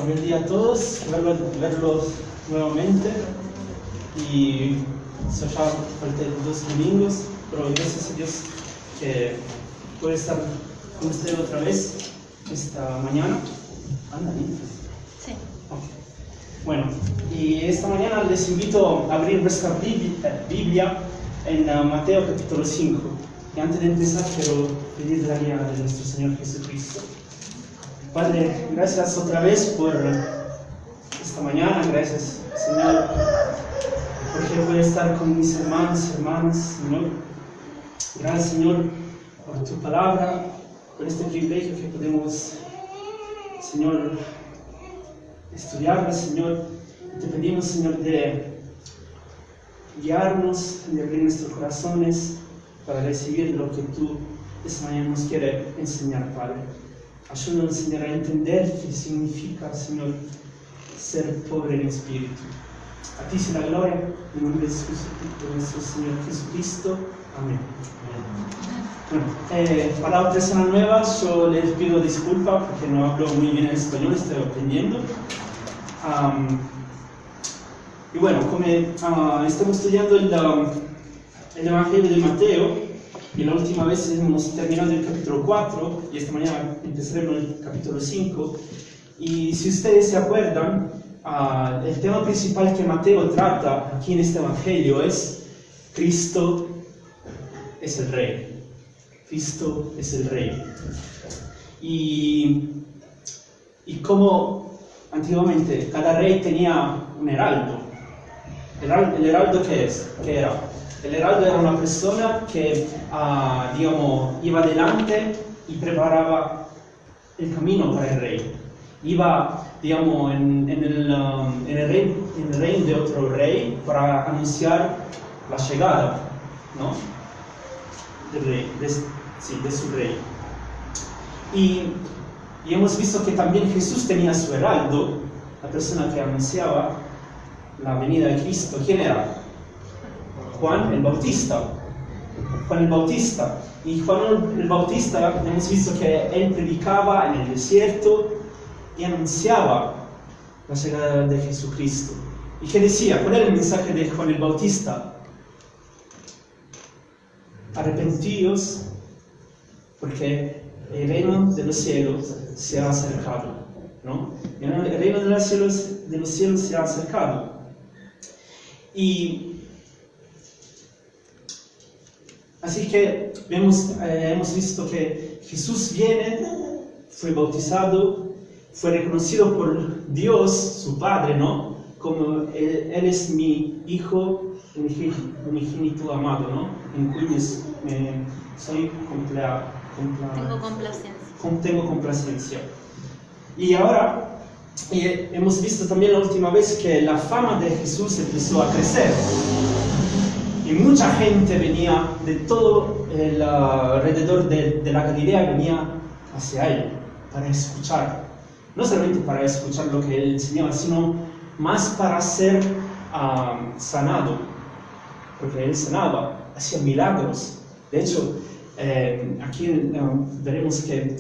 buen día a todos, verlos nuevamente. Y eso ya falté 2 domingos, pero gracias a Dios que puedo estar con ustedes otra vez esta mañana. ¿Anda bien? Sí. Okay. Bueno, y esta mañana les invito a abrir vuestra Biblia en Mateo capítulo 5. Y antes de empezar quiero pedir la guía de nuestro Señor Jesucristo. Padre, gracias otra vez por esta mañana, gracias Señor, porque voy a estar con mis hermanas, Señor. Gracias Señor por tu palabra, por este privilegio que podemos, Señor, estudiarla, Señor. Te pedimos, Señor, de guiarnos, de abrir nuestros corazones para recibir lo que tú esta mañana nos quieres enseñar, Padre. Ayúdanos, Señor, a entender qué significa, Señor, ser pobre en espíritu. A ti sea la gloria, en nombre de nuestro Señor Jesucristo. Amén. Bueno, para las personas nuevas, yo les pido disculpas porque no hablo muy bien en español, estoy aprendiendo. Y bueno, como estamos estudiando el Evangelio de Mateo, y la última vez hemos terminado el capítulo 4, y esta mañana empezaremos el capítulo 5. Y si ustedes se acuerdan, el tema principal que Mateo trata aquí en este Evangelio es Cristo es el Rey. Cristo es el Rey. Y como antiguamente cada rey tenía un heraldo. ¿El heraldo qué era? El heraldo era una persona que, iba adelante y preparaba el camino para el rey. Iba, en el reino de otro rey para anunciar la llegada, ¿no? Del rey, de su rey. Y hemos visto que también Jesús tenía su heraldo, la persona que anunciaba la venida de Cristo. ¿Quién era? Juan el Bautista. Y Juan el Bautista, hemos visto que él predicaba en el desierto y anunciaba la llegada de Jesucristo. ¿Y qué decía? ¿Cuál era el mensaje de Juan el Bautista? Arrepentíos, porque el reino de los cielos se ha acercado, ¿no? El reino de los cielos se ha acercado. Y así que hemos visto que Jesús viene, fue bautizado, fue reconocido por Dios, su Padre, ¿no? Como Él es mi Hijo unigénito amado, ¿no? En cuyos tengo complacencia. Y ahora hemos visto también la última vez que la fama de Jesús empezó a crecer. Y mucha gente venía de todo el alrededor de la Galilea, venía hacia él para escuchar. No solamente para escuchar lo que él enseñaba, sino más para ser sanado. Porque él sanaba, hacía milagros. De hecho, aquí veremos que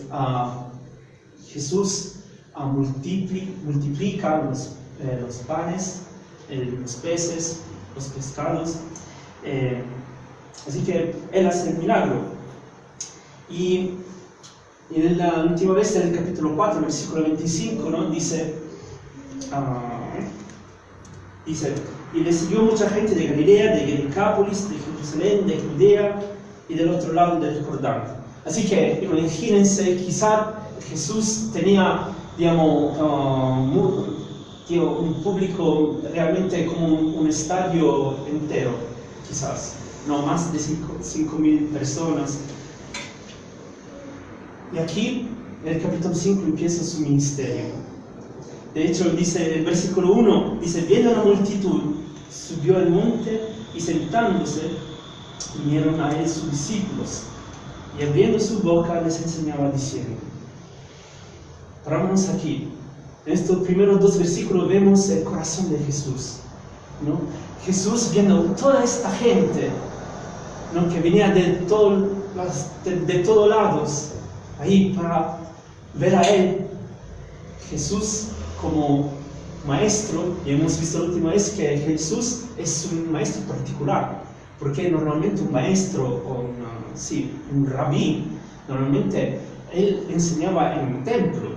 Jesús multiplica los panes, los peces, los pescados. Así que él hace el milagro. Y en la última vez, en el capítulo 4, versículo 25, ¿no? Dice, y le siguió mucha gente de Galilea, de Decápolis, de Jerusalén, de Judea y del otro lado del Jordán. Así que imagínense, quizá Jesús tenía, un público realmente como un estadio entero, quizás, no más de 5.000 personas. Y aquí, en el capítulo 5, empieza su ministerio. De hecho, dice el versículo 1, dice, viendo la multitud, subió al monte y sentándose, vinieron a él sus discípulos. Y abriendo su boca les enseñaba diciendo. Parámonos aquí. En estos primeros 2 versículos vemos el corazón de Jesús, ¿no? Jesús viendo toda esta gente, ¿no? Que venía de todos lados, ahí para ver a él. Jesús como maestro, y hemos visto la última vez que Jesús es un maestro particular, porque normalmente un maestro o un rabí, normalmente él enseñaba en un templo,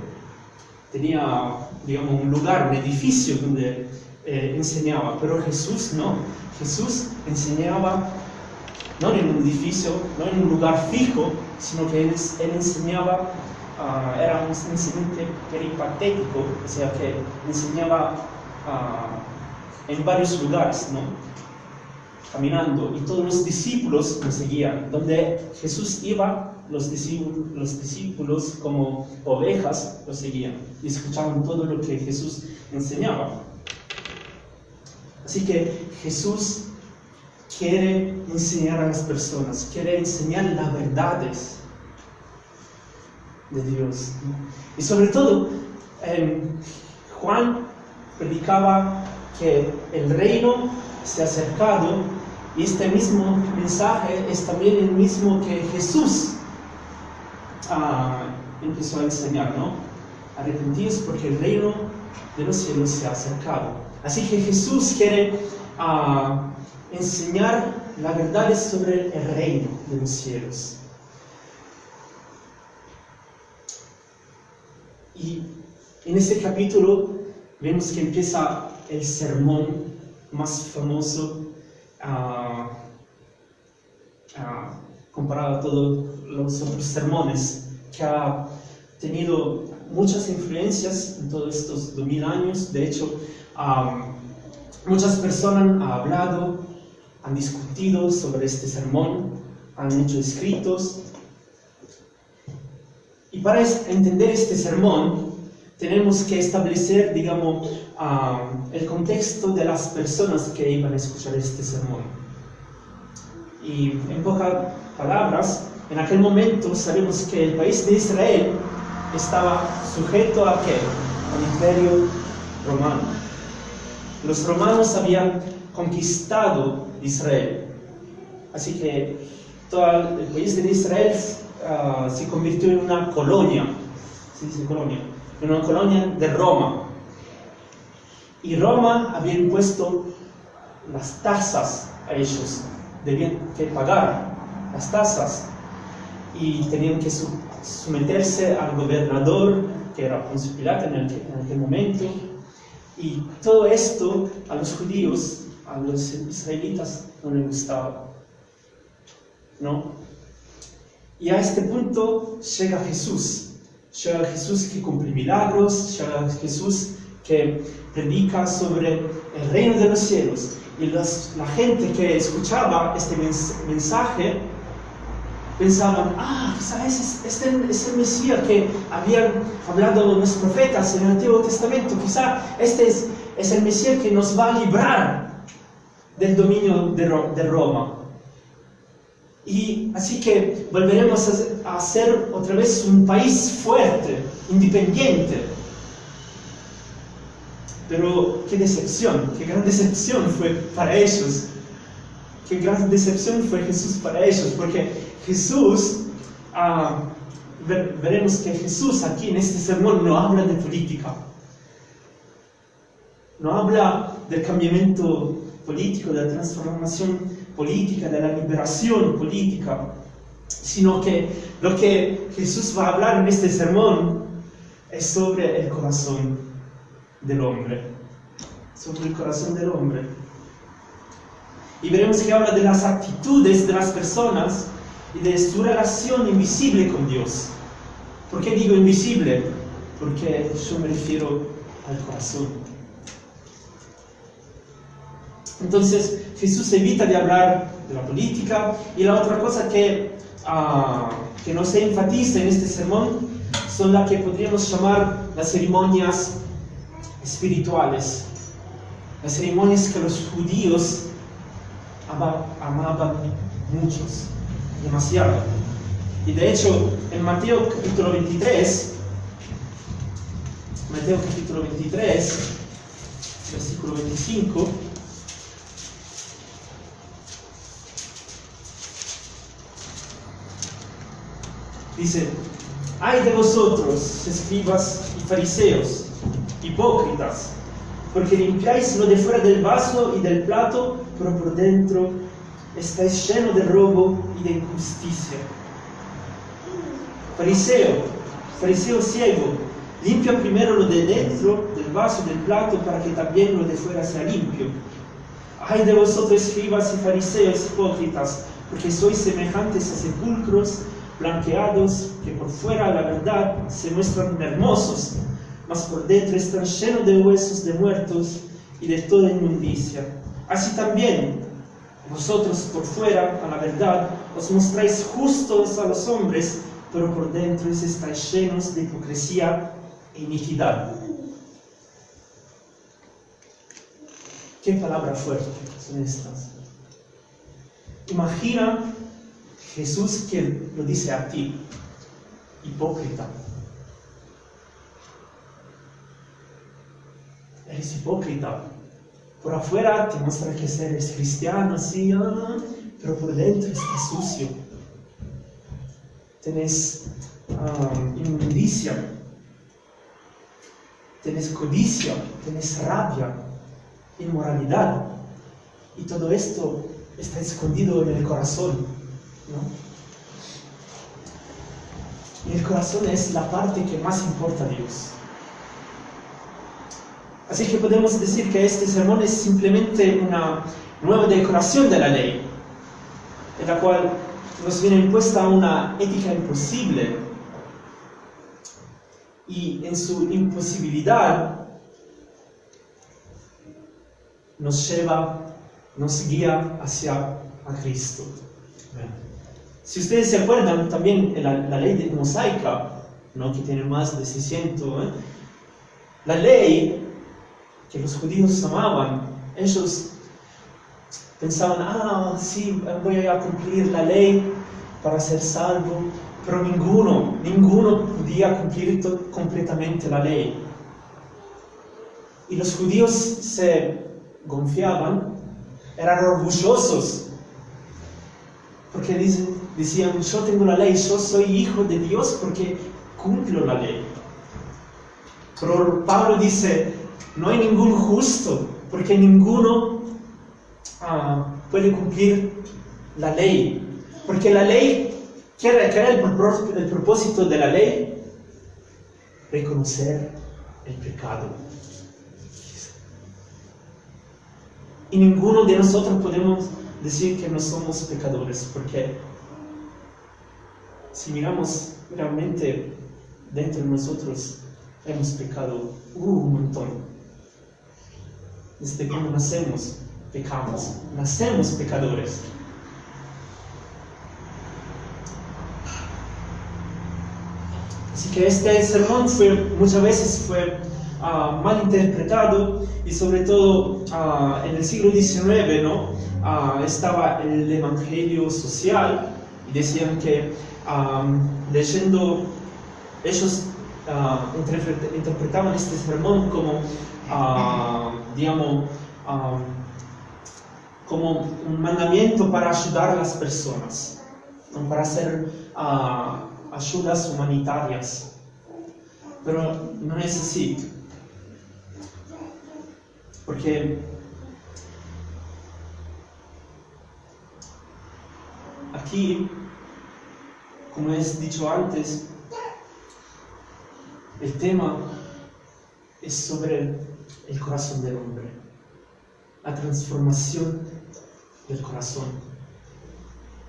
tenía, digamos, un lugar, un edificio donde enseñaba, pero Jesús no. Jesús enseñaba no en un edificio, no en un lugar fijo, sino que él enseñaba, era un enseñante peripatético, o sea que enseñaba en varios lugares, ¿no? Caminando, y todos los discípulos lo seguían. Donde Jesús iba, los discípulos como ovejas lo seguían y escuchaban todo lo que Jesús enseñaba. Así que Jesús quiere enseñar a las personas, quiere enseñar las verdades de Dios, ¿no? Y sobre todo, Juan predicaba que el reino se ha acercado, y este mismo mensaje es también el mismo que Jesús empezó a enseñar, ¿no? Arrepentíos porque el reino de los cielos se ha acercado. Así que Jesús quiere enseñar las verdades sobre el reino de los cielos. Y en este capítulo vemos que empieza el sermón más famoso comparado a todos los otros sermones, que ha tenido muchas influencias en todos estos 2000 años. De hecho, muchas personas han hablado, han discutido sobre este sermón, han hecho escritos. Y para entender este sermón, tenemos que establecer, digamos, el contexto de las personas que iban a escuchar este sermón. Y en pocas palabras, en aquel momento sabemos que el país de Israel estaba sujeto ¿a qué? Al Imperio Romano. Los romanos habían conquistado Israel. Así que todo el país de Israel se convirtió en una colonia, se dice colonia, en una colonia de Roma. Y Roma había impuesto las tasas a ellos, debían que pagar las tasas y tenían que someterse al gobernador, que era Poncio Pilato en aquel momento. Y todo esto a los judíos, a los israelitas, no les gustaba, ¿no? Y a este punto llega Jesús que cumple milagros, llega Jesús que predica sobre el reino de los cielos. Y la gente que escuchaba este mensaje pensaban, quizás este es el Mesías que habían hablado los profetas en el Antiguo Testamento, quizás este es el Mesías que nos va a librar del dominio de Roma. Y así que volveremos a ser otra vez un país fuerte, independiente. Pero qué decepción, qué gran decepción fue para ellos. Qué gran decepción fue Jesús para ellos, porque Jesús, veremos que Jesús aquí en este sermón no habla de política. No habla del cambiamiento político, de la transformación política, de la liberación política, sino que lo que Jesús va a hablar en este sermón es sobre el corazón del hombre, sobre el corazón del hombre. Y veremos que habla de las actitudes de las personas y de su relación invisible con Dios. ¿Por qué digo invisible? Porque yo me refiero al corazón. Entonces Jesús evita de hablar de la política, y la otra cosa que no se enfatiza en este sermón son las que podríamos llamar las ceremonias espirituales, las ceremonias que los judíos amaban muchos, demasiado. Y de hecho en Mateo capítulo 23, versículo 25, dice: «Ay de vosotros, escribas y fariseos, hipócritas, porque limpiáis lo de fuera del vaso y del plato, pero por dentro estáis lleno de robo y de injusticia. Fariseo ciego, limpia primero lo de dentro del vaso y del plato para que también lo de fuera sea limpio. Ay de vosotros, escribas y fariseos hipócritas, porque sois semejantes a sepulcros blanqueados, que por fuera, la verdad, se muestran hermosos, mas por dentro están llenos de huesos de muertos y de toda inmundicia. Así también, vosotros por fuera, a la verdad, os mostráis justos a los hombres, pero por dentro estáis llenos de hipocresía e iniquidad. ¿Qué palabras fuertes son estas? Imagina Jesús que lo dice a ti, hipócrita. Eres hipócrita. Por afuera te muestra que eres cristiano, sí, pero por dentro estás sucio. Tienes inmundicia, tienes codicia, tienes rabia, inmoralidad. Y todo esto está escondido en el corazón, ¿no? Y el corazón es la parte que más importa a Dios. Así que podemos decir que este sermón es simplemente una nueva decoración de la ley, en la cual nos viene impuesta una ética imposible, y en su imposibilidad nos guía hacia a Cristo. Si ustedes se acuerdan, también la ley mosaica, ¿no? Que tiene más de 600, la ley que los judíos amaban, ellos pensaban, sí, voy a cumplir la ley para ser salvo, pero ninguno podía cumplir completamente la ley. Y los judíos se confiaban, eran orgullosos, porque decían, yo tengo la ley, yo soy hijo de Dios porque cumplo la ley. Pero Pablo dice, no hay ningún justo, porque ninguno puede cumplir la ley. Porque la ley, ¿qué era el propósito de la ley? Reconocer el pecado. Y ninguno de nosotros podemos decir que no somos pecadores, porque si miramos realmente dentro de nosotros, hemos pecado un montón. Desde cuando nacemos, pecamos. Nacemos pecadores. Así que este sermón muchas veces fue mal interpretado, y sobre todo en el siglo XIX, ¿no? Estaba el evangelio social, y decían que leyendo, ellos interpretaban este sermón como, como un mandamiento para ayudar a las personas, ¿no? Para hacer ayudas humanitarias. Pero no es así. Porque aquí, como he dicho antes, el tema es sobre el corazón del hombre, la transformación del corazón.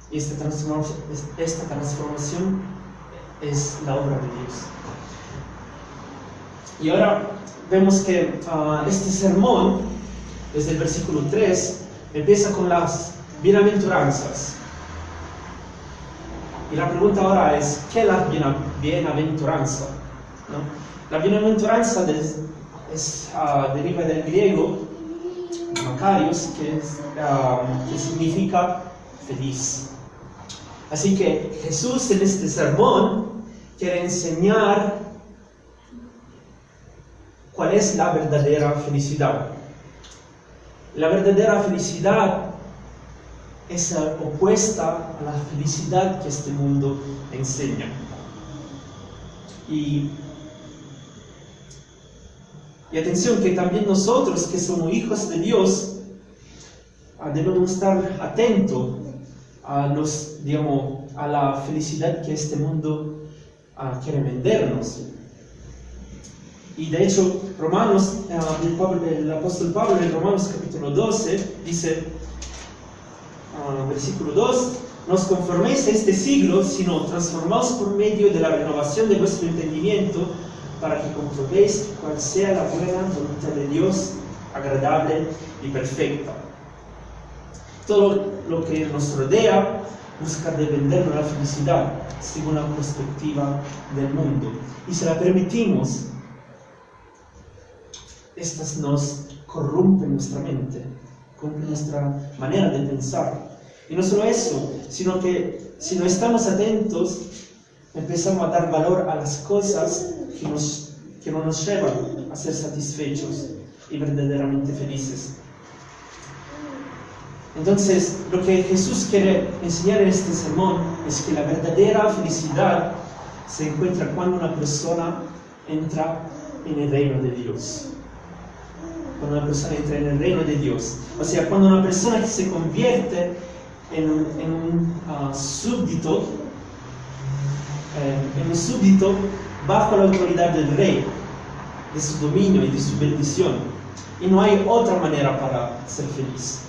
Y esta transformación es la obra de Dios. Y ahora vemos que este sermón, desde el versículo 3, empieza con las bienaventuranzas. Y la pregunta ahora es, ¿qué es la bienaventuranza? ¿No? La bienaventuranza deriva del griego Makarios, que significa feliz. Así que Jesús en este sermón quiere enseñar cuál es la verdadera felicidad. La verdadera felicidad es opuesta a la felicidad que este mundo enseña. Y Y atención que también nosotros que somos hijos de Dios, debemos estar atentos a a la felicidad que este mundo quiere vendernos. Y de hecho, Romanos, el apóstol Pablo en Romanos capítulo 12 dice, versículo 2, no os conforméis a este siglo, sino transformaos por medio de la renovación de vuestro entendimiento, para que comprobéis cuál sea la buena voluntad de Dios, agradable y perfecta. Todo lo que nos rodea busca de vendernos la felicidad según la perspectiva del mundo. Y si la permitimos, estas nos corrompen nuestra mente, corrompen nuestra manera de pensar. Y no solo eso, sino que si no estamos atentos, empezamos a dar valor a las cosas que no nos llevan a ser satisfechos y verdaderamente felices. Entonces, lo que Jesús quiere enseñar en este sermón es que la verdadera felicidad se encuentra cuando una persona entra en el reino de Dios. Cuando una persona entra en el reino de Dios. O sea, cuando una persona que se convierte en un súbdito bajo la autoridad del rey, de su dominio y de su bendición. Y no hay otra manera para ser feliz.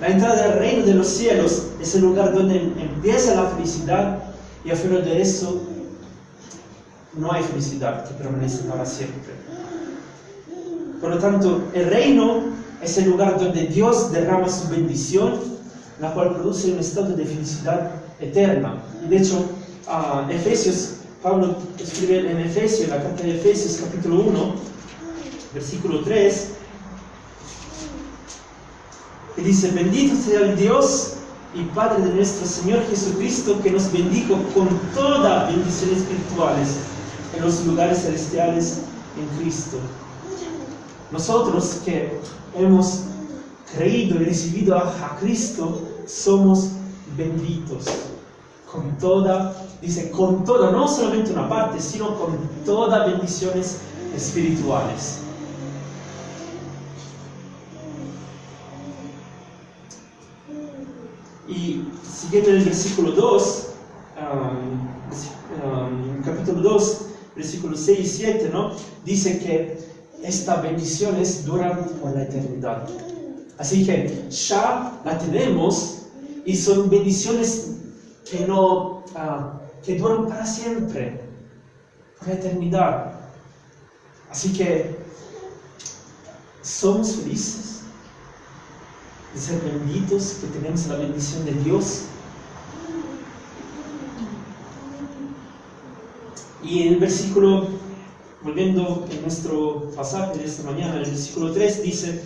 La entrada al reino de los cielos es el lugar donde empieza la felicidad, y afuera de eso no hay felicidad que permanece para siempre. Por lo tanto, el reino es el lugar donde Dios derrama su bendición, la cual produce un estado de felicidad eterna. Y de hecho, Pablo escribe en Efesios, en la carta de Efesios capítulo 1, versículo 3, que dice: bendito sea el Dios y Padre de nuestro Señor Jesucristo, que nos bendijo con toda bendición espirituales en los lugares celestiales en Cristo. Nosotros que hemos creído y recibido a Cristo, somos benditos con toda, dice con toda, no solamente una parte, sino con todas bendiciones espirituales. Y siguiendo el versículo 2, capítulo 2, versículos 6 y 7, ¿no? Dice que estas bendiciones duran por la eternidad. Así que ya la tenemos y son bendiciones que duran para siempre, por la eternidad. Así que somos felices de ser benditos, que tenemos la bendición de Dios. Y el versículo, volviendo en nuestro pasaje de esta mañana, el versículo 3 dice: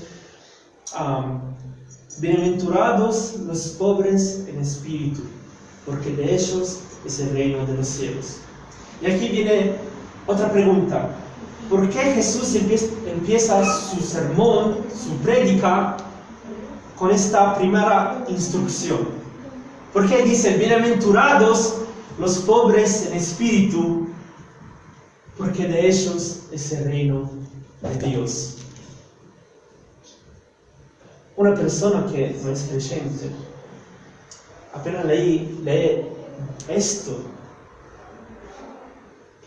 bienaventurados los pobres en espíritu, porque de ellos es el reino de los cielos. Y aquí viene otra pregunta: ¿por qué Jesús empieza su sermón, su prédica, con esta primera instrucción? ¿Por qué dice bienaventurados los pobres en espíritu? Porque de ellos es el reino de Dios. Una persona que no es creyente, apenas lee esto,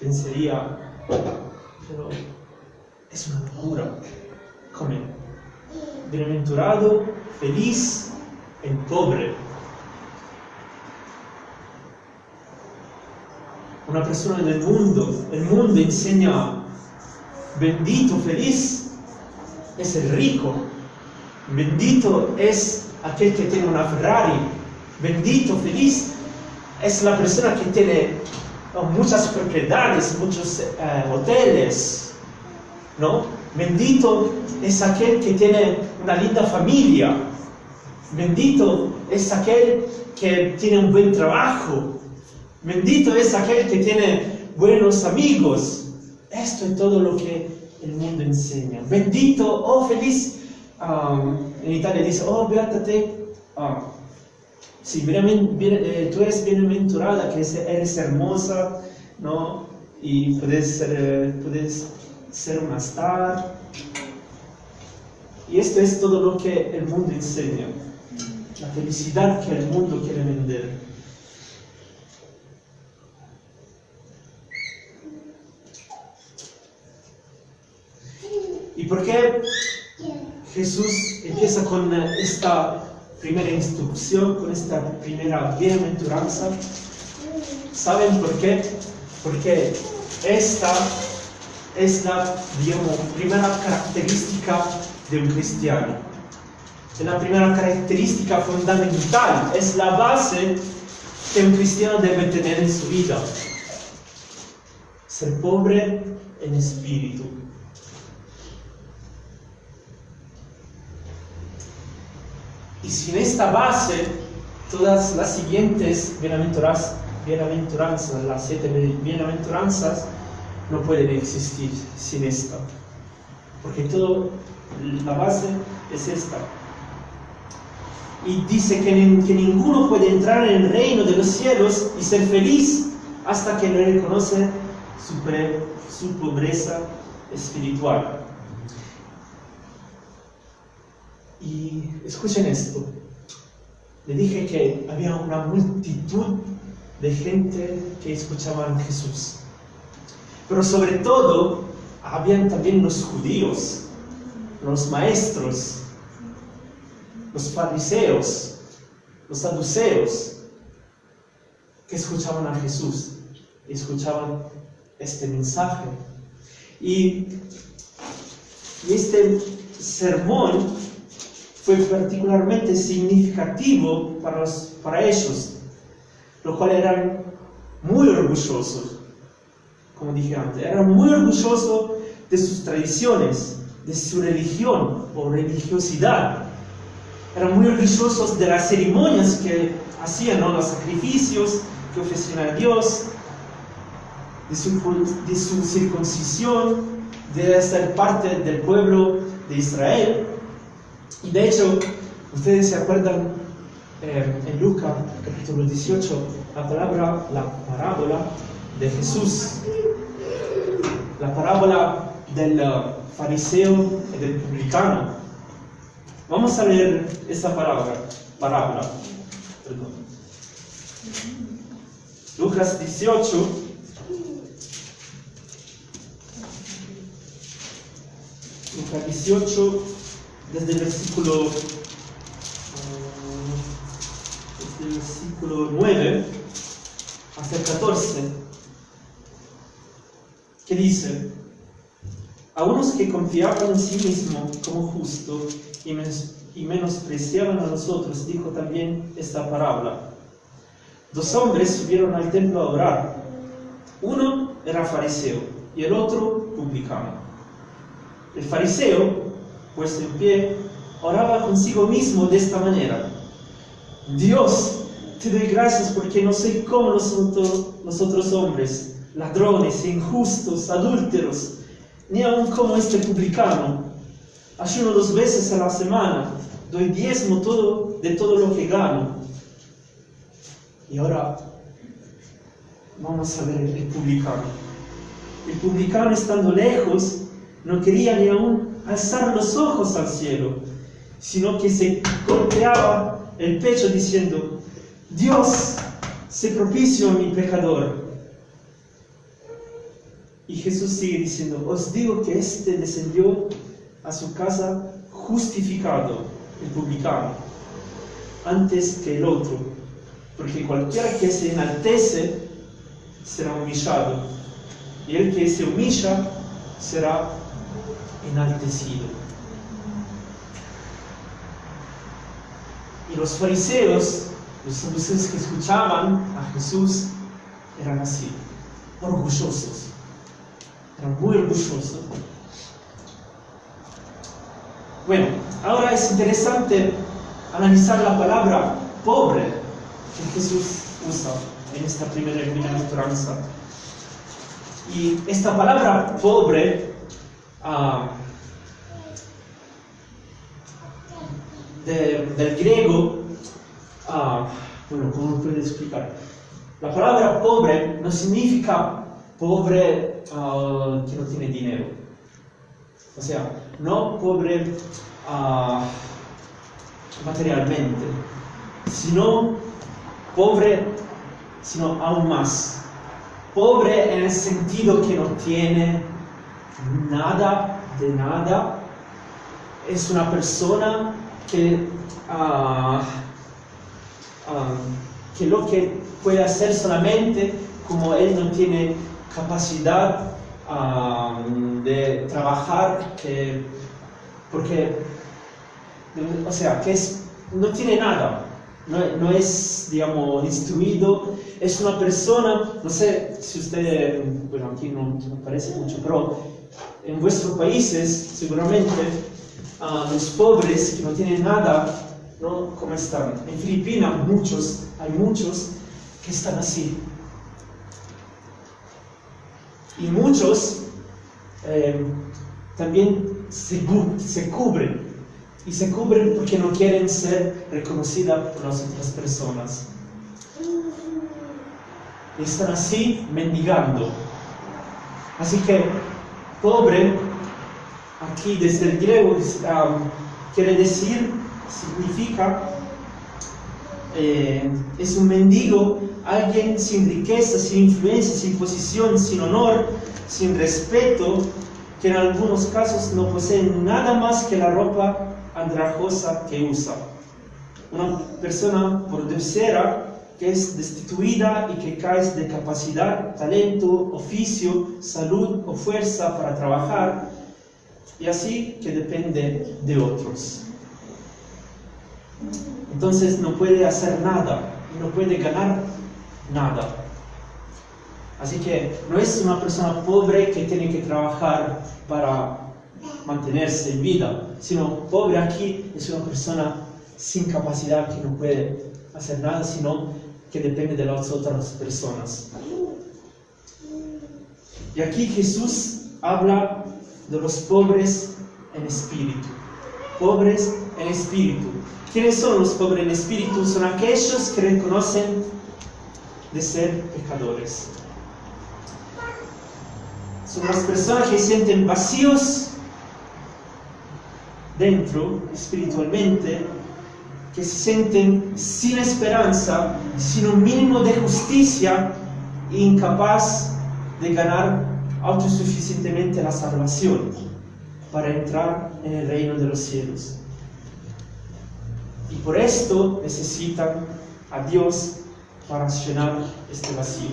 pensaría, pero es una locura. ¿Cómo? Bienaventurado, feliz, el pobre. Una persona del mundo, el mundo enseña: bendito, feliz es el rico, bendito es aquel que tiene una Ferrari, bendito, feliz es la persona que tiene muchas propiedades, muchos hoteles, ¿no? Bendito es aquel que tiene una linda familia, bendito es aquel que tiene un buen trabajo, bendito es aquel que tiene buenos amigos. Esto es todo lo que el mundo enseña. Bendito, oh feliz. En Italia dice: oh beata te. Sí, tú eres bienaventurada, que eres hermosa, ¿no? Y puedes ser una star, Y esto es todo lo que el mundo enseña, la felicidad que el mundo quiere vender. ¿Y por qué Jesús empieza con esta primera instrucción, con esta primera bienaventuranza? ¿Saben por qué? Porque esta es la, digamos, primera característica de un cristiano. Es la primera característica fundamental, es la base que un cristiano debe tener en su vida. Ser pobre en espíritu. Y sin esta base, todas las siguientes bienaventuranzas, las 7 bienaventuranzas, no pueden existir sin esta. Porque la base es esta. Y dice que ninguno puede entrar en el reino de los cielos y ser feliz hasta que no reconoce su pobreza espiritual. Y escuchen esto. Le dije que había una multitud de gente que escuchaban a Jesús. Pero sobre todo, habían también los judíos, los maestros, los fariseos, los saduceos, que escuchaban a Jesús, y escuchaban este mensaje. Y este sermón fue particularmente significativo para ellos, lo cual eran muy orgullosos, como dije antes, eran muy orgullosos de sus tradiciones, de su religión o religiosidad. Eran muy orgullosos de las ceremonias que hacían, ¿no? Los sacrificios que ofrecían a Dios, de su circuncisión, de ser parte del pueblo de Israel. Y de hecho, ustedes se acuerdan en Lucas capítulo 18, la parábola de Jesús, la parábola del fariseo y del publicano. Vamos a leer esa parábola. Lucas 18, Lucas 18, desde el versículo 9 hasta el 14, que dice: a unos que confiaban en sí mismos como justos y menospreciaban a los otros, dijo también esta parábola. 2 hombres subieron al templo a orar. Uno era fariseo y el otro publicano. El fariseo, puesto en pie, oraba consigo mismo de esta manera: Dios, te doy gracias porque no soy como los otros hombres, ladrones, injustos, adúlteros, ni aun como este publicano. Ayuno 2 veces a la semana, doy diezmo de todo lo que gano. Y ahora vamos a ver el publicano. El publicano, estando lejos, no quería ni aún alzar los ojos al cielo, sino que se golpeaba el pecho diciendo: Dios, sé propicio a mi pecador. Y Jesús sigue diciendo: os digo que éste descendió a su casa justificado, el publicano, antes que el otro, porque cualquiera que se enaltece será humillado, y el que se humilla será enaltecido. Y los fariseos, los saduceos que escuchaban a Jesús, eran así, orgullosos, eran muy orgullosos. Bueno, ahora es interesante analizar la palabra pobre que Jesús usa en esta primera bienaventuranza. Y esta palabra pobre del griego, bueno, ¿cómo puedo explicar? La palabra pobre no significa pobre que no tiene dinero. O sea, no pobre materialmente, sino pobre, sino aún más. Pobre en el sentido que no tiene nada de nada. Es una persona que lo que puede hacer solamente, como él no tiene capacidad de trabajar, porque no tiene nada, no es, digamos, instruido, es una persona, no sé si usted, bueno, aquí no parece mucho, pero en vuestros países seguramente los pobres que no tienen nada, ¿no? ¿Cómo están? En Filipinas hay muchos que están así. Y muchos también se cubren. Y se cubren porque no quieren ser reconocidas por las otras personas. Y están así mendigando. Así que pobre, aquí desde el griego, quiere decir, significa, es un mendigo, alguien sin riqueza, sin influencia, sin posición, sin honor, sin respeto, que en algunos casos no posee nada más que la ropa andrajosa que usa. Una persona pordicera que es destituida y que cae de capacidad, talento, oficio, salud o fuerza para trabajar, y así que depende de otros. Entonces no puede hacer nada, no puede ganar nada. Así que no es una persona pobre que tiene que trabajar para mantenerse en vida, sino pobre aquí es una persona sin capacidad que no puede hacer nada, sino que depende de las otras personas. Y aquí Jesús habla de los pobres en espíritu. Pobres en espíritu. ¿Quiénes son los pobres en espíritu? Son aquellos que reconocen de ser pecadores. Son las personas que se sienten vacíos dentro, espiritualmente, que se sienten sin esperanza, sin un mínimo de justicia, e incapaz de ganar autosuficientemente la salvación para entrar en el reino de los cielos. Y por esto necesitan a Dios para llenar este vacío.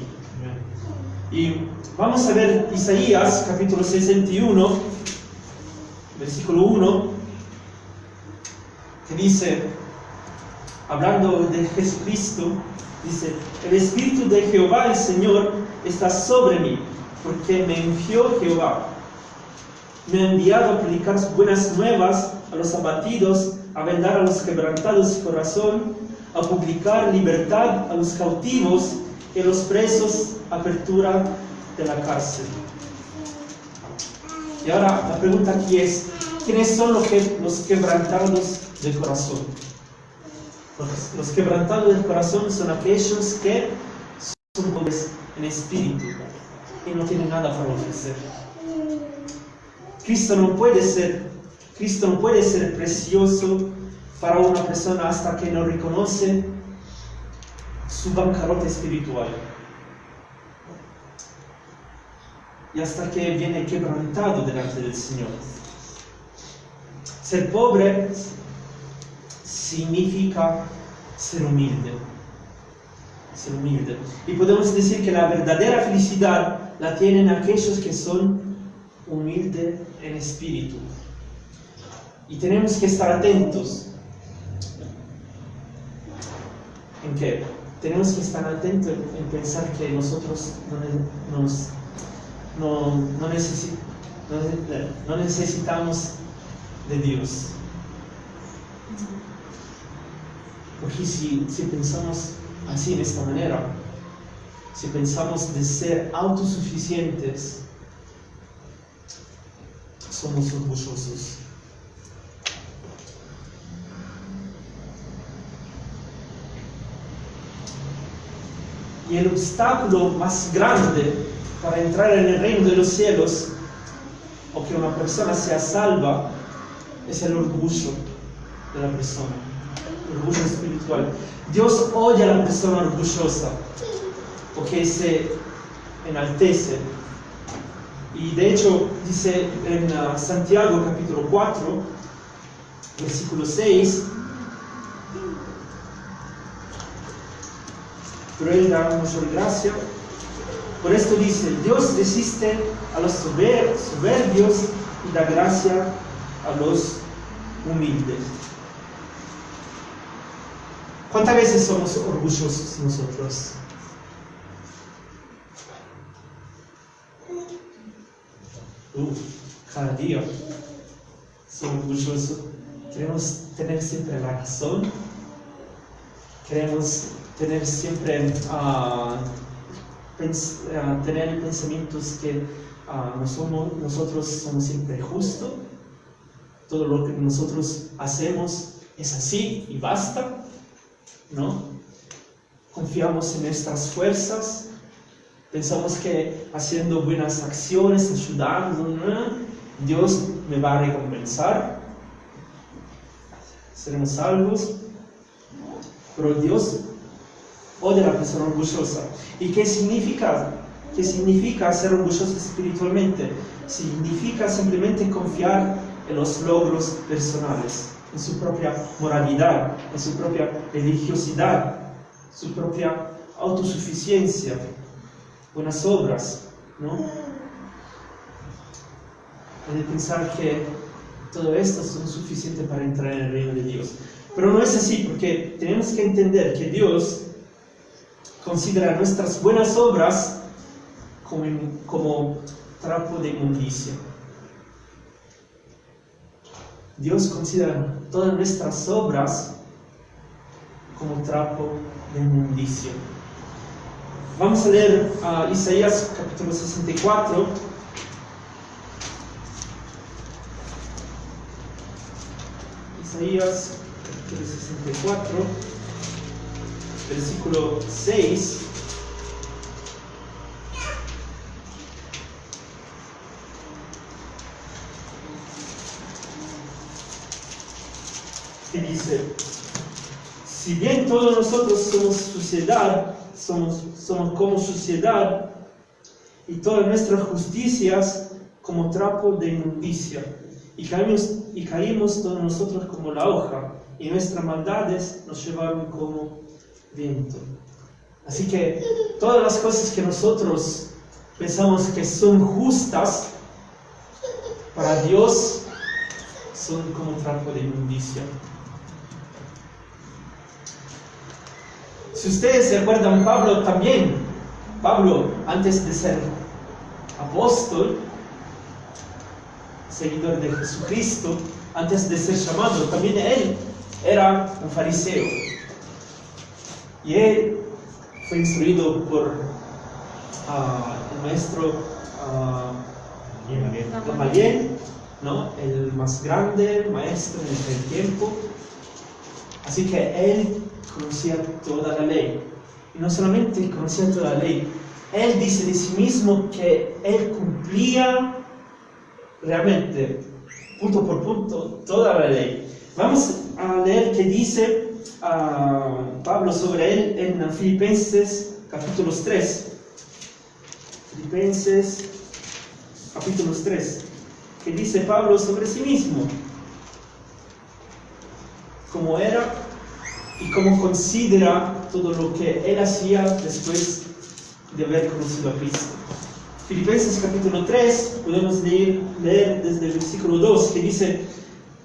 Y vamos a ver Isaías capítulo 61, versículo 1, que dice, hablando de Jesucristo, dice: el Espíritu de Jehová el Señor está sobre mí, porque me ungió Jehová. Me ha enviado a predicar buenas nuevas a los abatidos, a vendar a los quebrantados de corazón, a publicar libertad a los cautivos y a los presos, apertura de la cárcel. Y ahora la pregunta aquí es: ¿quiénes son los quebrantados del corazón? Los quebrantados del corazón son aquellos que son pobres en espíritu y no tienen nada para ofrecer. Cristo no puede ser precioso para una persona hasta que no reconoce su bancarrota espiritual. Y hasta que viene quebrantado delante del Señor. Ser pobre significa ser humilde. Ser humilde. Y podemos decir que la verdadera felicidad la tienen aquellos que son humildes en espíritu. Y tenemos que estar atentos. ¿En qué? Tenemos que estar atentos en pensar que nosotros no necesitamos de Dios. Porque si pensamos así, de esta manera, si pensamos de ser autosuficientes, somos orgullosos. Y el obstáculo más grande para entrar en el reino de los cielos, o que una persona sea salva, es el orgullo de la persona, el orgullo espiritual. Dios odia a la persona orgullosa, porque se enaltece. Y de hecho dice en Santiago capítulo 4, versículo 6, pero Él da mayor gracia. Por esto dice, Dios resiste a los soberbios y da gracia a los humildes. ¿Cuántas veces somos orgullosos nosotros? Cada día soy orgulloso. Queremos tener siempre la razón. Queremos tener siempre tener pensamientos que nosotros somos siempre justos. Todo lo que nosotros hacemos es así y basta, ¿no? Confiamos en nuestras fuerzas. Pensamos que haciendo buenas acciones, ayudando, Dios me va a recompensar. Seremos salvos. Pero Dios odia a la persona orgullosa. ¿Y qué significa? ¿Qué significa ser orgulloso espiritualmente? Significa simplemente confiar en los logros personales, en su propia moralidad, en su propia religiosidad, su propia autosuficiencia, buenas obras, ¿no? Y de pensar que todo esto es suficiente para entrar en el reino de Dios. Pero no es así, porque tenemos que entender que Dios considera nuestras buenas obras como trapo de inmundicia. Dios considera todas nuestras obras como trapo de inmundicia. Vamos a leer Isaías capítulo 64. Isaías capítulo 64, versículo 6. Que dice: si bien todos nosotros somos suciedad, somos como suciedad, y todas nuestras justicias como trapo de inmundicia, y caímos todos nosotros como la hoja, y nuestras maldades nos llevaron como viento. Así que todas las cosas que nosotros pensamos que son justas, para Dios son como trapo de inmundicia. Si ustedes se acuerdan, Pablo, antes de ser apóstol, seguidor de Jesucristo, antes de ser llamado, también él era un fariseo. Y él fue instruido por el maestro Gamaliel, ¿no? El más grande maestro en aquel tiempo. Así que él conocía toda la ley. Y no solamente conocía toda la ley, él dice de sí mismo que él cumplía realmente, punto por punto, toda la ley. Vamos a leer qué dice Pablo sobre él en Filipenses capítulo 3. Filipenses capítulo 3. ¿Qué dice Pablo sobre sí mismo? Cómo era y cómo considera todo lo que él hacía después de haber conocido a Cristo. Filipenses capítulo 3, podemos leer desde el versículo 2, que dice: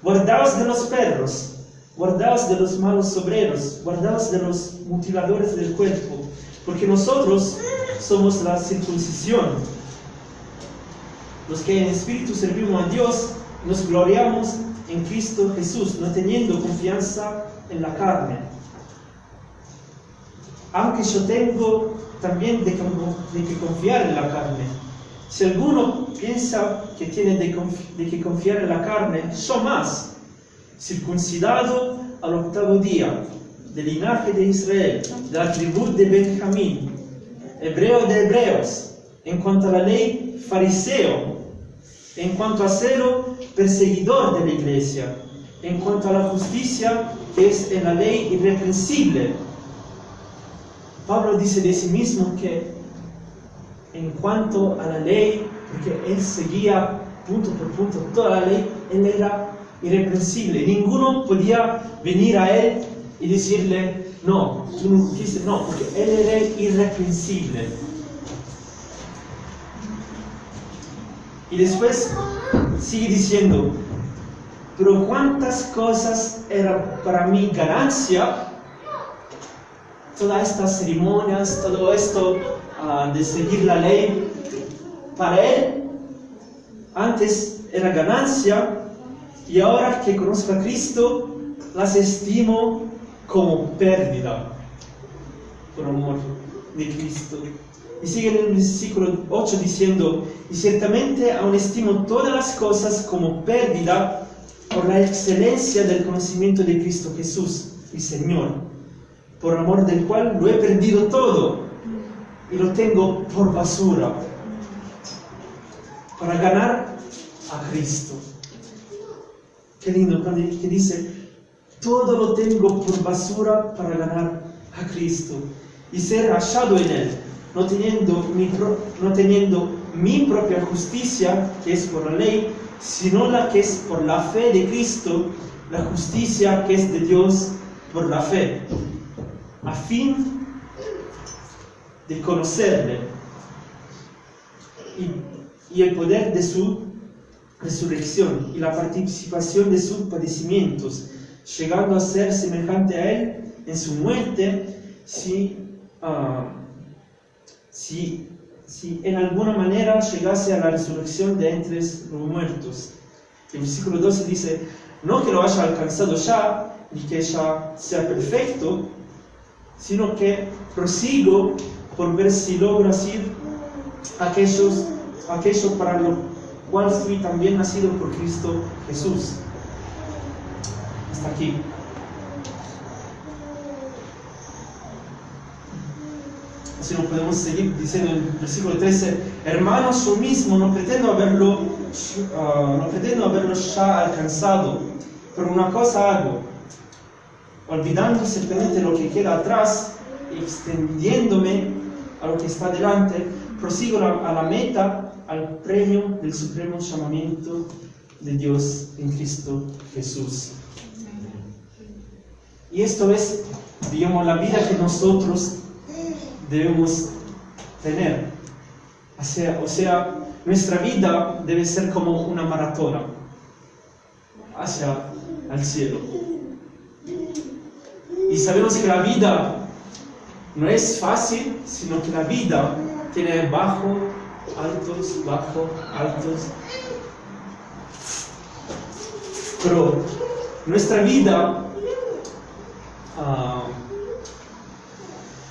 guardaos de los perros, guardaos de los malos obreros, guardaos de los mutiladores del cuerpo, porque nosotros somos la circuncisión, los que en espíritu servimos a Dios, nos gloriamos en Cristo Jesús, no teniendo confianza en la carne. Aunque yo tengo también de que confiar en la carne. Si alguno piensa que tiene de que confiar en la carne, yo más, circuncidado al 8º día, del linaje de Israel, de la tribu de Benjamín, hebreo de hebreos, en cuanto a la ley, fariseo, en cuanto a celo, perseguidor de la iglesia, en cuanto a la justicia que es en la ley irreprensible. Pablo dice de sí mismo que en cuanto a la ley, porque él seguía punto por punto toda la ley, él era irreprensible. Ninguno podía venir a él y decirle, no, tú no dijiste, no, porque él era irreprensible. Y después sigue diciendo, pero cuántas cosas era para mí ganancia, todas estas ceremonias, todo esto de seguir la ley, para él antes era ganancia, y ahora que conozco a Cristo, las estimo como pérdida por amor de Cristo. Y sigue en el versículo 8 diciendo, y ciertamente aún estimo todas las cosas como pérdida por la excelencia del conocimiento de Cristo Jesús, mi Señor, por amor del cual lo he perdido todo y lo tengo por basura, para ganar a Cristo. Qué lindo cuando dice, todo lo tengo por basura para ganar a Cristo y ser hallado en Él, no teniendo mi propia justicia, que es por la ley, sino la que es por la fe de Cristo, la justicia que es de Dios por la fe, a fin de conocerle y el poder de su resurrección y la participación de sus padecimientos, llegando a ser semejante a Él en su muerte, si en alguna manera llegase a la resurrección de entre los muertos. El versículo 12 dice, no que lo haya alcanzado ya, ni que ya sea perfecto, sino que prosigo por ver si logro hacer aquello para lo cual fui también nacido por Cristo Jesús. Hasta aquí. Si no podemos seguir diciendo en el versículo 13, hermanos, yo mismo no pretendo haberlo ya alcanzado, pero una cosa hago, olvidando simplemente lo que queda atrás, extendiéndome a lo que está delante, prosigo a la meta, al premio del supremo llamamiento de Dios en Cristo Jesús. Y esto es, digamos, la vida que nosotros debemos tener. O sea, nuestra vida debe ser como una maratona hacia el cielo. Y sabemos que la vida no es fácil, sino que la vida tiene bajo, altos. Pero nuestra vida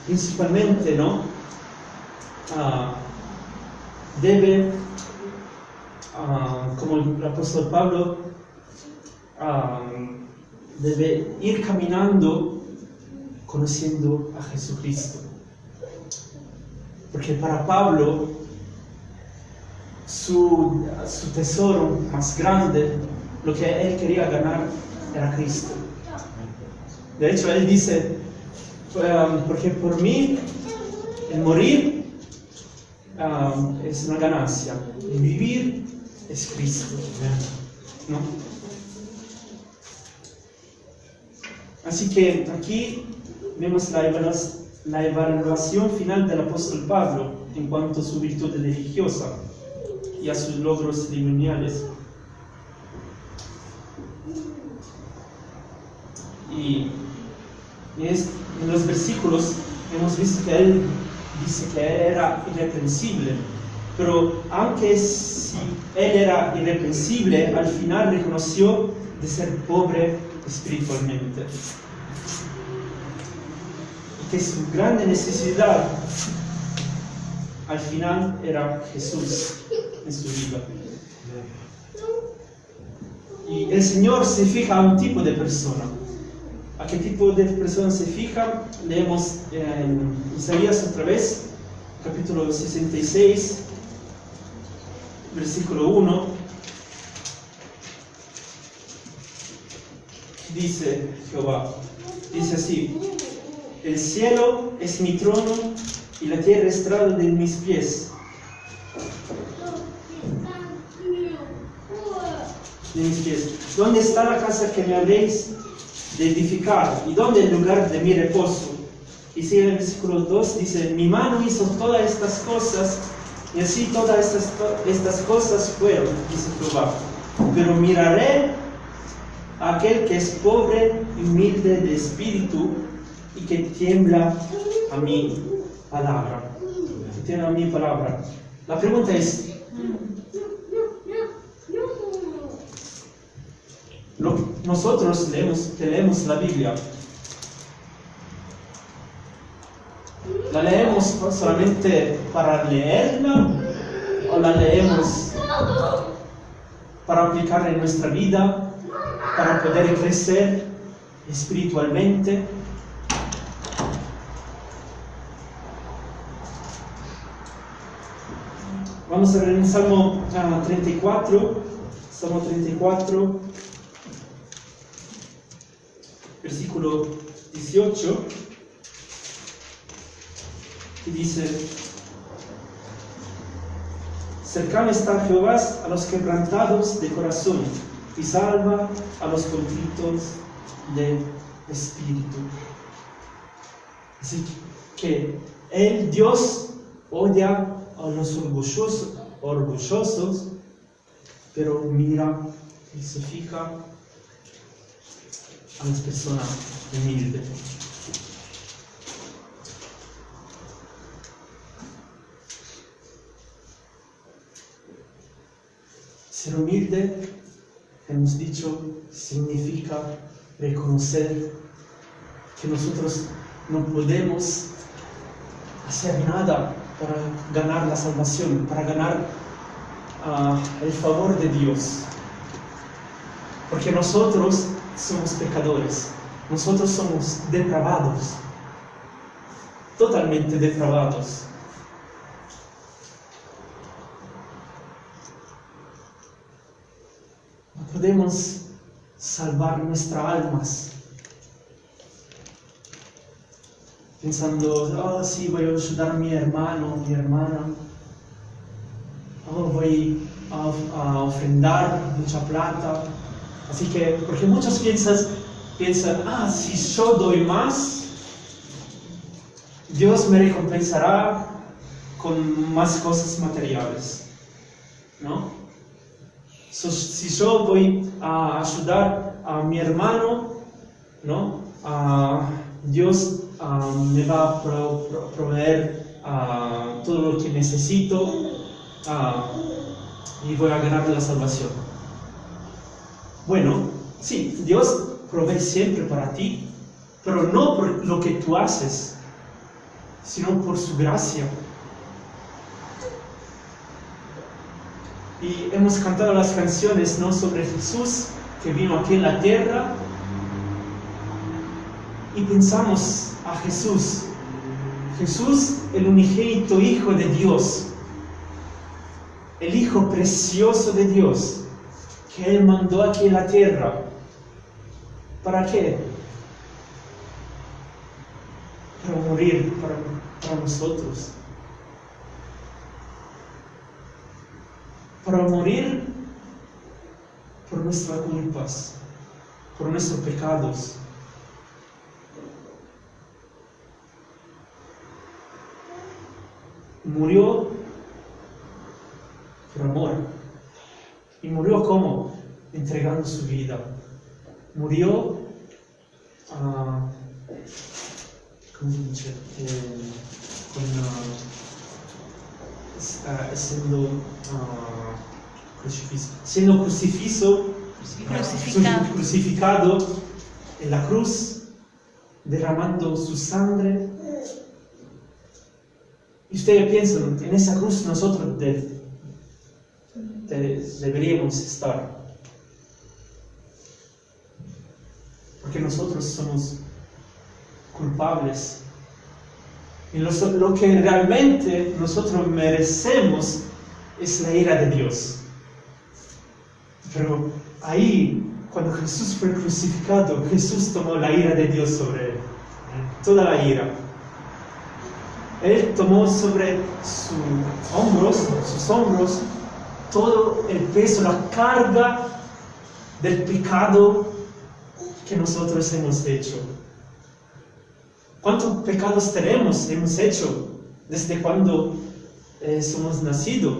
principalmente, ¿no? Debe, como el apóstol Pablo, debe ir caminando conociendo a Jesucristo. Porque para Pablo, su tesoro más grande, lo que él quería ganar, era Cristo. De hecho, él dice, porque por mí el morir es una ganancia, el vivir es Cristo, ¿no? Así que aquí vemos la evaluación final del apóstol Pablo en cuanto a su virtud religiosa y a sus logros ceremoniales. Y en los versículos hemos visto que él dice que él era irreprensible, pero aunque si él era irreprensible, al final reconoció de ser pobre espiritualmente. Y que su grande necesidad al final era Jesús en su vida. Y el Señor se fija a un tipo de persona. ¿A qué tipo de persona se fija? Leemos en Isaías otra vez, capítulo 66, versículo 1. dice Jehová. Dice así: el cielo es mi trono y la tierra estrado de mis pies. ¿Dónde está la casa que me habéis de edificar? ¿Y dónde el lugar de mi reposo? Y sigue en el versículo 2, dice: mi mano hizo todas estas cosas, y así todas estas cosas fueron, dice Jehová. Pero miraré a aquel que es pobre y humilde de espíritu, y que tiembla a mi palabra. Que tiembla a mi palabra. La pregunta es, nosotros leemos la Biblia. ¿La leemos solamente para leerla o la leemos para aplicarla en nuestra vida, para poder crecer espiritualmente? Vamos a ver en Salmo 34, Salmo 34, versículo 18, que dice: cercano está Jehová a los quebrantados de corazón, y salva a los contritos de espíritu. Así que Dios odia a los orgullosos, pero mira y se fija a las personas humildes. Ser humilde, hemos dicho, significa reconocer que nosotros no podemos hacer nada para ganar la salvación, para ganar el favor de Dios. Porque nosotros somos pecadores, nosotros somos depravados, totalmente depravados. No podemos salvar nuestras almas pensando: sí, voy a ayudar a mi hermano, mi hermana, voy a ofrendar mucha plata. Así que, porque muchos piensan, si yo doy más, Dios me recompensará con más cosas materiales, ¿no? Si yo voy a ayudar a mi hermano, ¿no? Dios me va a proveer todo lo que necesito y voy a ganar la salvación. Bueno, sí, Dios provee siempre para ti, pero no por lo que tú haces, sino por su gracia. Y hemos cantado las canciones, ¿no?, sobre Jesús que vino aquí en la tierra, y pensamos a Jesús, el unigénito Hijo de Dios, el Hijo precioso de Dios, que Él mandó aquí en la tierra. ¿Para qué? Para morir para nosotros. Para morir por nuestras culpas, por nuestros pecados. Murió por amor. ¿Y murió cómo? Entregando su vida. Murió, ¿cómo se dice? Siendo crucificado en la cruz, derramando su sangre. Y ustedes piensan, en esa cruz nosotros deberíamos estar. Porque nosotros somos culpables. Y lo que realmente nosotros merecemos es la ira de Dios. Pero ahí cuando Jesús fue crucificado, Jesús tomó la ira de Dios sobre él, toda la ira. Él tomó sobre sus hombros, todo el peso, la carga del pecado que nosotros hemos hecho. ¿Cuántos pecados hemos hecho desde cuando somos nacidos?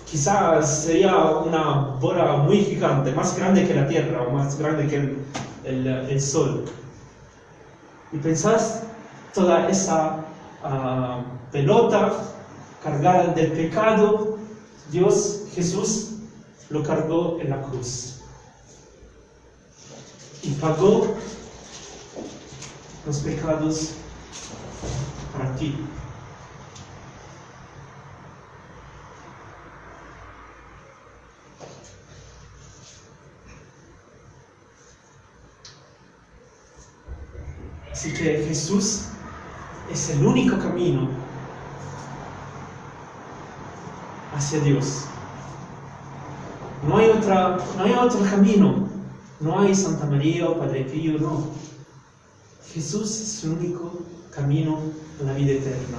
Quizás sería una bola muy gigante, más grande que la tierra o más grande que el sol. Y pensás toda esa pelota cargada del pecado, Jesús lo cargó en la cruz y pagó los pecados para ti. Así que Jesús es el único camino hacia Dios. No hay otro camino. No hay Santa María o Padre Pío, no. Jesús es el único camino a la vida eterna.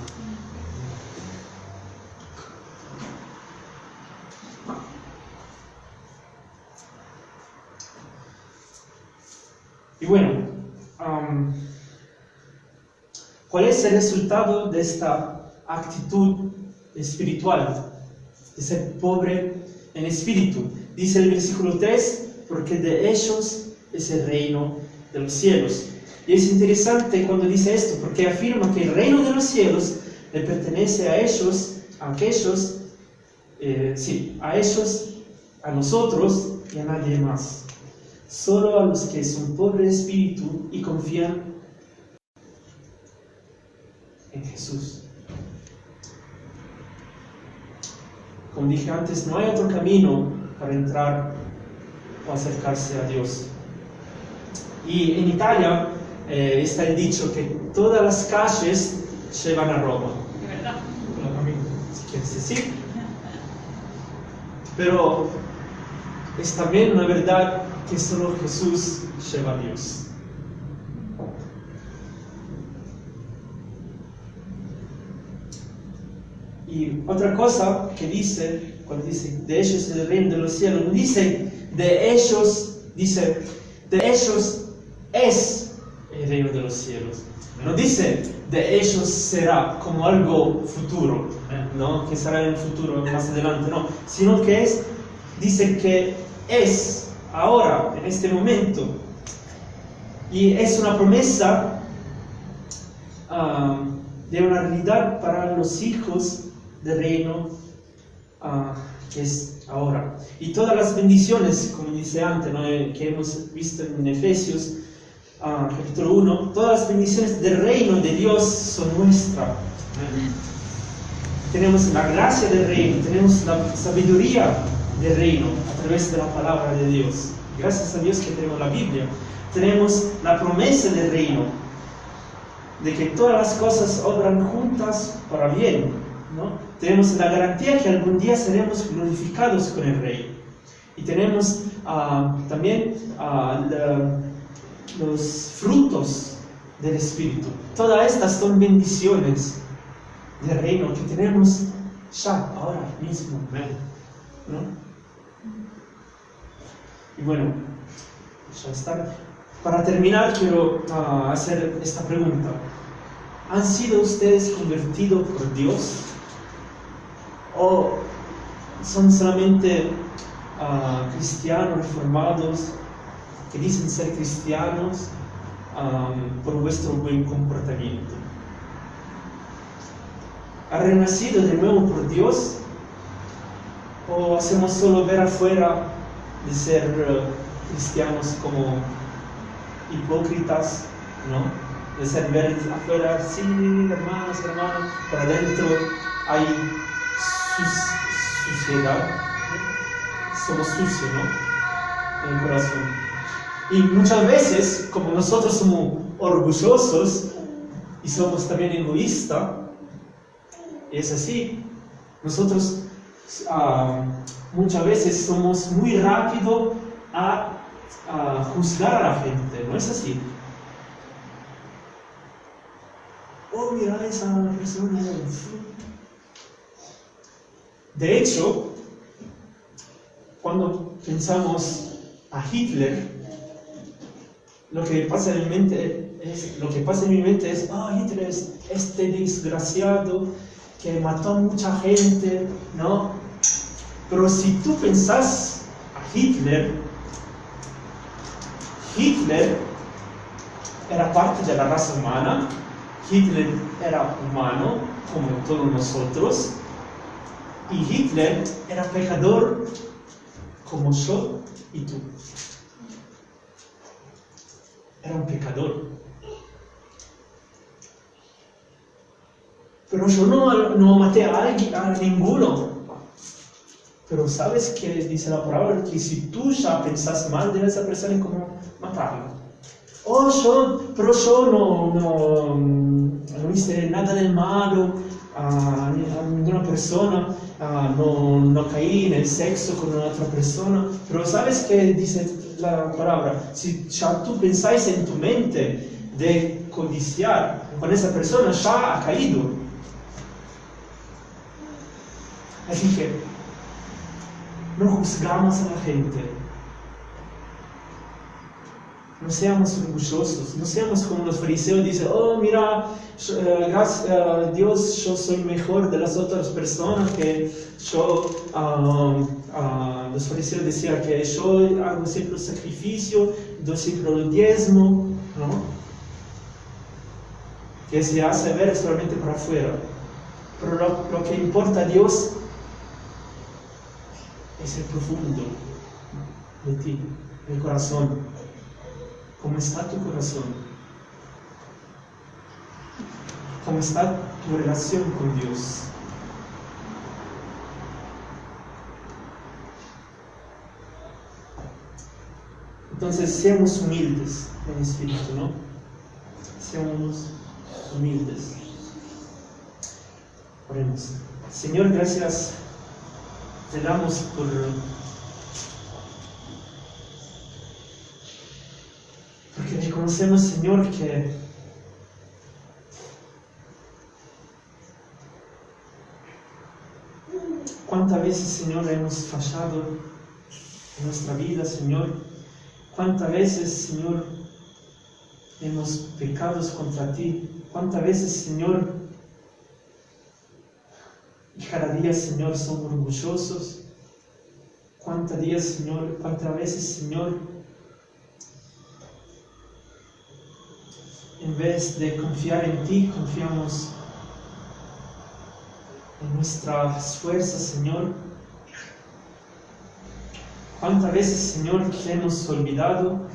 Y bueno, ¿cuál es el resultado de esta actitud espiritual? De ser pobre en espíritu. Dice el versículo 3, porque de ellos es el reino de los cielos. Y es interesante cuando dice esto, porque afirma que el reino de los cielos le pertenece a ellos, a nosotros y a nadie más. Solo a los que son pobres de espíritu y confían en Jesús. Como dije antes, no hay otro camino para entrar o acercarse a Dios. Y en Italia está el dicho que todas las calles llevan a Roma. ¿De verdad? Si quieres decir. Pero es también una verdad que solo Jesús lleva a Dios. Y otra cosa que dice, cuando dice de ellos es el reino de los cielos, no dice de ellos, dice de ellos es el reino de los cielos. No dice de ellos será como algo futuro, ¿no? Que será en el futuro más adelante, no. Sino que dice que es ahora, en este momento. Y es una promesa de una realidad para los hijos del reino que es ahora. Y todas las bendiciones, como dice antes, ¿no? Que hemos visto en Efesios capítulo 1, todas las bendiciones del reino de Dios son nuestras. Tenemos la gracia del reino, tenemos la sabiduría del reino a través de la palabra de Dios. Gracias a Dios que tenemos la Biblia. Tenemos la promesa del reino, de que todas las cosas obran juntas para bien, ¿no? Tenemos la garantía que algún día seremos glorificados con el Rey. Y tenemos también los frutos del Espíritu. Todas estas son bendiciones del reino que tenemos ya, ahora mismo, ¿no? Y bueno, ya está. Para terminar, quiero hacer esta pregunta. ¿Han sido ustedes convertidos por Dios? ¿O son solamente cristianos reformados que dicen ser cristianos por vuestro buen comportamiento? ¿Ha renacido de nuevo por Dios? ¿O hacemos solo ver afuera de ser cristianos como hipócritas, ¿no? De ser ver afuera, sí, hermanos, pero adentro hay suciedad, somos sucios, ¿no? En el corazón. Y muchas veces, como nosotros somos orgullosos y somos también egoístas, es así. Nosotros muchas veces somos muy rápidos a juzgar a la gente, ¿no es así? Oh, mira esa persona. De hecho, cuando pensamos a Hitler, lo que pasa en mi mente es, Hitler es este desgraciado que mató a mucha gente, ¿no? Pero si tú pensás a Hitler era parte de la raza humana, Hitler era humano como todos nosotros, y Hitler era pecador como yo y tú. Era un pecador. Pero yo no maté a ninguno. Pero ¿sabes qué dice la palabra? Que si tú ya pensás mal de esa persona, es como matarlo. Pero yo no hice nada de malo a ninguna persona, no caí en el sexo con otra persona. Pero ¿sabes qué dice la palabra? Si ya tú pensáis en tu mente de codiciar con esa persona, ya ha caído. Así que no juzgamos a la gente. No seamos orgullosos, no seamos como los fariseos, dicen, mira, gracias a Dios yo soy mejor de las otras personas, que los fariseos decían que yo hago siempre el sacrificio, doy siempre el diezmo, ¿no? Que se hace ver solamente para afuera. Pero lo que importa a Dios es el profundo de ti, el corazón. ¿Cómo está tu corazón? ¿Cómo está tu relación con Dios? Entonces, seamos humildes en espíritu, ¿no? Seamos humildes. Oremos. Señor, gracias te damos porque reconocemos, Señor, que cuántas veces, Señor, hemos fallado en nuestra vida, Señor. Cuántas veces, Señor, hemos pecado contra ti. Cuántas veces, Señor, y cada día, Señor, somos orgullosos. Cuántas veces, Señor, en vez de confiar en ti, confiamos en nuestras fuerzas, Señor. Cuántas veces, Señor, que hemos olvidado.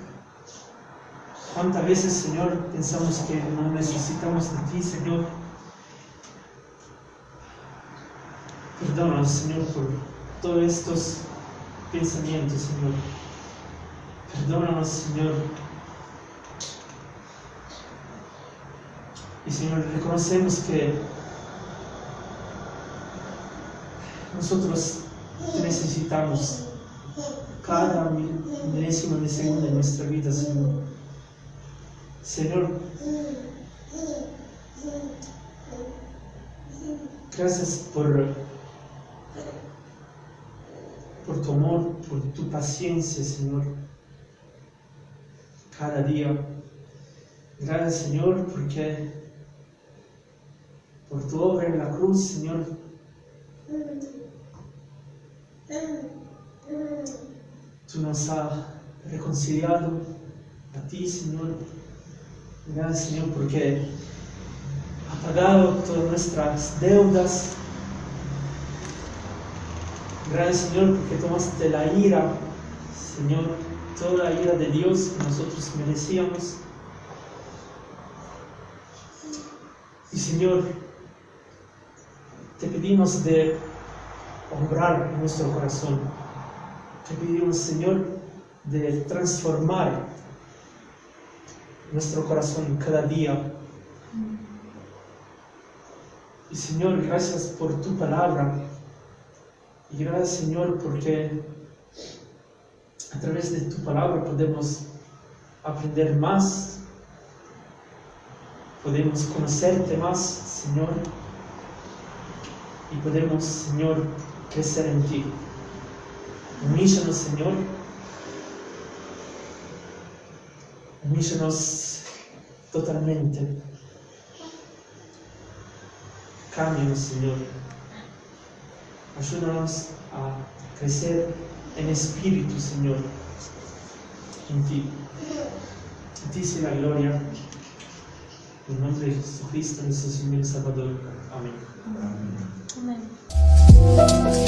Cuántas veces, Señor, pensamos que no necesitamos de ti, Señor. Perdónanos, Señor, por todos estos pensamientos, Señor. Perdónanos, Señor. Y, Señor, reconocemos que nosotros te necesitamos cada milésimo de segundo de nuestra vida, Señor. Señor, gracias por tu amor, por tu paciencia, Señor, cada día. Gracias, Señor, por tu obra en la cruz, Señor. Tú nos has reconciliado a ti, Señor. Gracias, Señor, porque has pagado todas nuestras deudas. Gracias, Señor, porque tomaste la ira, Señor, toda la ira de Dios que nosotros merecíamos. Y, Señor, te pedimos de obrar en nuestro corazón. Te pedimos, Señor, de transformar nuestro corazón cada día. Y, Señor, gracias por tu palabra. Y gracias, Señor, porque a través de tu palabra podemos aprender más, podemos conocerte más, Señor, y podemos, Señor, crecer en ti. Humíllanos, Señor. Humíllanos totalmente. Cámbianos, Señor. Ayúdanos a crecer en espíritu, Señor. En ti. A ti sea la gloria. En nombre de Jesucristo, nuestro Señor y Salvador. Amén. Amén.